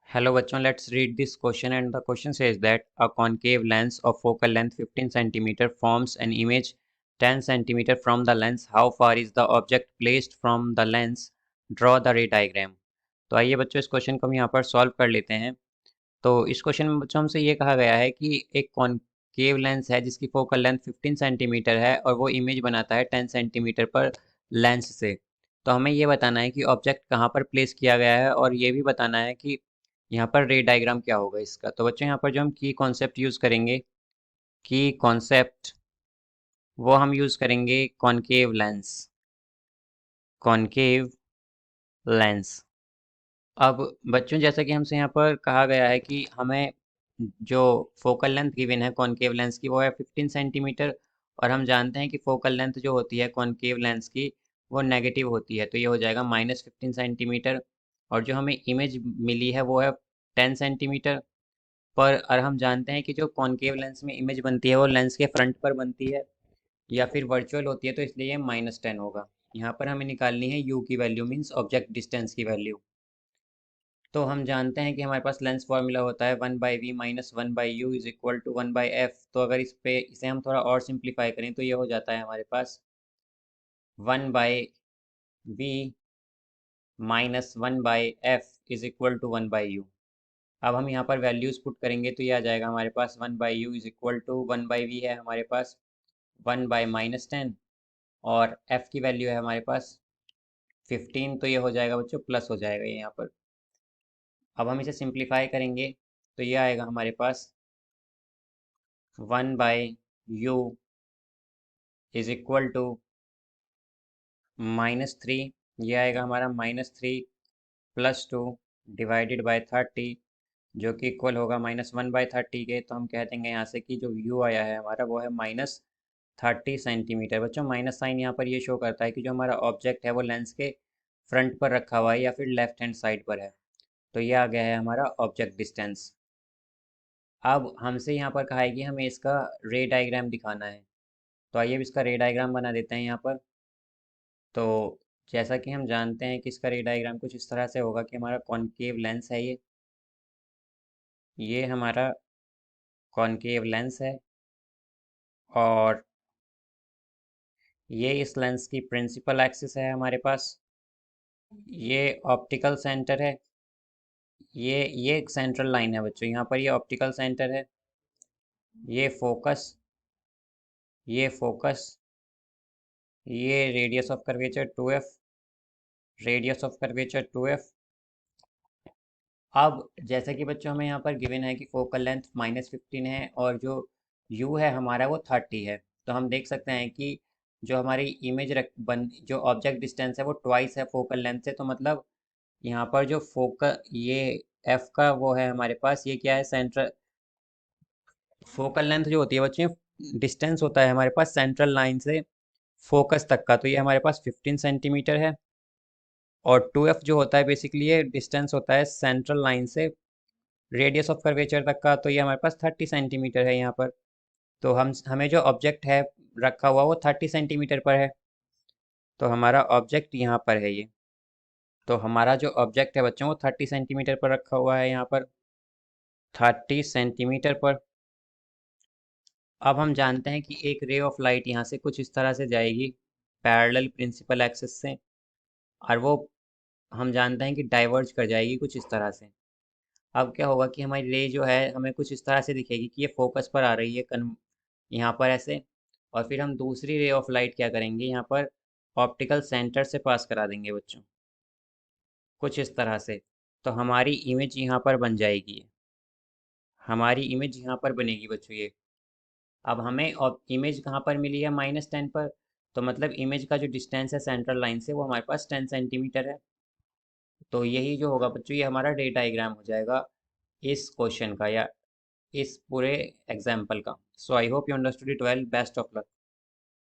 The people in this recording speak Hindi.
Hello bachon, let's read this question, and the question says that a concave lens of focal length 15 centimeter forms an image 10 centimeter from the lens. How far is the object placed from the lens? Draw the ray diagram. तो आइए बच्चों इस क्वेश्चन को हम यहाँ पर सॉल्व कर लेते हैं। तो इस क्वेश्चन में बच्चों हमसे ये कहा गया है कि एक कॉन्केव लेंस है जिसकी फोकल लेंथ 15 सेंटीमीटर है और वो इमेज बनाता है 10 सेंटीमीटर पर लेंस से। तो हमें ये बताना है कि ऑब्जेक्ट कहाँ पर प्लेस किया गया है और ये भी बताना है कि यहाँ पर रे डायग्राम क्या होगा इसका। तो बच्चों यहाँ पर जो हम की कॉन्सेप्ट यूज़ करेंगे, की कॉन्सेप्ट वो हम यूज़ करेंगे कॉन्केव लेंस। Concave lens. अब बच्चों जैसा कि हमसे यहाँ पर कहा गया है कि हमें जो फोकल लेंथ गिवन है कॉन्केव लेंस की वो है 15 सेंटीमीटर, और हम जानते हैं कि फोकल लेंथ जो होती है कॉन्केव लेंस की वो नेगेटिव होती है, तो ये हो जाएगा -15 सेंटीमीटर। और जो हमें इमेज मिली है वो है 10 सेंटीमीटर पर। और हम जानते हैं कि जो कॉन्केव लेंस में इमेज बनती है वो लेंस के फ्रंट पर बनती है या फिर वर्चुअल होती है, तो इसलिए ये -10 होगा। यहाँ पर हमें निकालनी है u की वैल्यू, मीन्स ऑब्जेक्ट डिस्टेंस की वैल्यू। तो हम जानते हैं कि हमारे पास लेंस फॉर्मूला होता है 1/v minus 1/u is equal to 1/f। तो अगर इसे हम थोड़ा और सिंप्लीफाई करें तो ये हो जाता है हमारे पास 1/v minus 1/f is equal to 1/u। अब हम यहाँ पर वैल्यूज पुट करेंगे तो ये आ जाएगा हमारे पास 1/u is equal to 1/v है हमारे पास 1/-10, और f की वैल्यू है हमारे पास 15, तो ये हो जाएगा बच्चों प्लस हो जाएगा ये यहाँ पर। अब हम इसे सिंप्लीफाई करेंगे तो ये आएगा हमारे पास 1/u इज इक्वल टू -3। ये आएगा हमारा -3 + 2 डिवाइडेड बाय 30, जो कि इक्वल होगा -1/30 के। तो हम कह देंगे यहाँ से कि जो u आया है हमारा वो है -30 सेंटीमीटर। बच्चों माइनस साइन यहाँ पर ये शो करता है कि जो हमारा ऑब्जेक्ट है वो लेंस के फ्रंट पर रखा हुआ है या फिर लेफ्ट हैंड साइड पर है। तो ये आ गया है हमारा ऑब्जेक्ट डिस्टेंस। अब हमसे यहाँ पर कहा है कि हमें इसका रे डायग्राम दिखाना है। तो आइए अब इसका रे डायग्राम बना देते हैं यहाँ पर। तो जैसा कि हम जानते हैं कि इसका रे डायग्राम कुछ इस तरह से होगा कि हमारा कॉनकेव लेंस है ये हमारा कॉनकेव लेंस है, और ये इस लेंस की प्रिंसिपल एक्सिस है हमारे पास। ये ऑप्टिकल सेंटर है। ये एक सेंट्रल लाइन है बच्चों, यहाँ पर ये ऑप्टिकल सेंटर है। ये फोकस, ये फोकस, ये radius of curvature 2f, radius of curvature 2f। अब जैसा कि बच्चों हमें यहाँ पर गिवन है कि फोकल लेंथ -15 है और जो u है हमारा वो 30 है। तो हम देख सकते हैं कि जो हमारी इमेज जो ऑब्जेक्ट डिस्टेंस है वो ट्वाइस है फोकल लेंथ से। तो मतलब यहाँ पर जो फोकल ये f का वो है हमारे पास, ये क्या है सेंट्रल फोकल लेंथ जो होती है बच्चों, डिस्टेंस होता है हमारे पास सेंट्रल लाइन से फोकस तक का। तो ये हमारे पास 15 सेंटीमीटर है, और 2f जो होता है बेसिकली ये डिस्टेंस होता है सेंट्रल लाइन से रेडियस ऑफ कर्वेचर तक का। तो ये हमारे पास 30 सेंटीमीटर है यहाँ पर। तो हमें जो ऑब्जेक्ट है रखा हुआ वो 30 सेंटीमीटर पर है। तो हमारा ऑब्जेक्ट यहाँ पर है ये। तो हमारा जो ऑब्जेक्ट है बच्चों वो 30 सेंटीमीटर पर रखा हुआ है यहाँ पर, 30 सेंटीमीटर पर। अब हम जानते हैं कि एक रे ऑफ लाइट यहाँ से कुछ इस तरह से जाएगी पैरेलल प्रिंसिपल एक्सिस से, और वो हम जानते हैं कि डाइवर्ज कर जाएगी कुछ इस तरह से। अब क्या होगा कि हमारी रे जो है हमें कुछ इस तरह से दिखेगी कि ये फोकस पर आ रही है यहाँ पर ऐसे। और फिर हम दूसरी रे ऑफ लाइट क्या करेंगे यहाँ पर ऑप्टिकल सेंटर से पास करा देंगे बच्चों, कुछ इस तरह से। तो हमारी इमेज यहाँ पर बन जाएगी, हमारी इमेज यहाँ पर बनेगी बच्चों ये। अब हमें इमेज कहाँ पर मिली है -10 पर। तो मतलब इमेज का जो डिस्टेंस है सेंट्रल लाइन से वो हमारे पास 10 सेंटीमीटर है। तो यही जो होगा बच्चों ये हमारा डे डायग्राम हो जाएगा इस क्वेश्चन का या इस पूरे एग्जाम्पल का। So I hope you understood it well. Best of luck.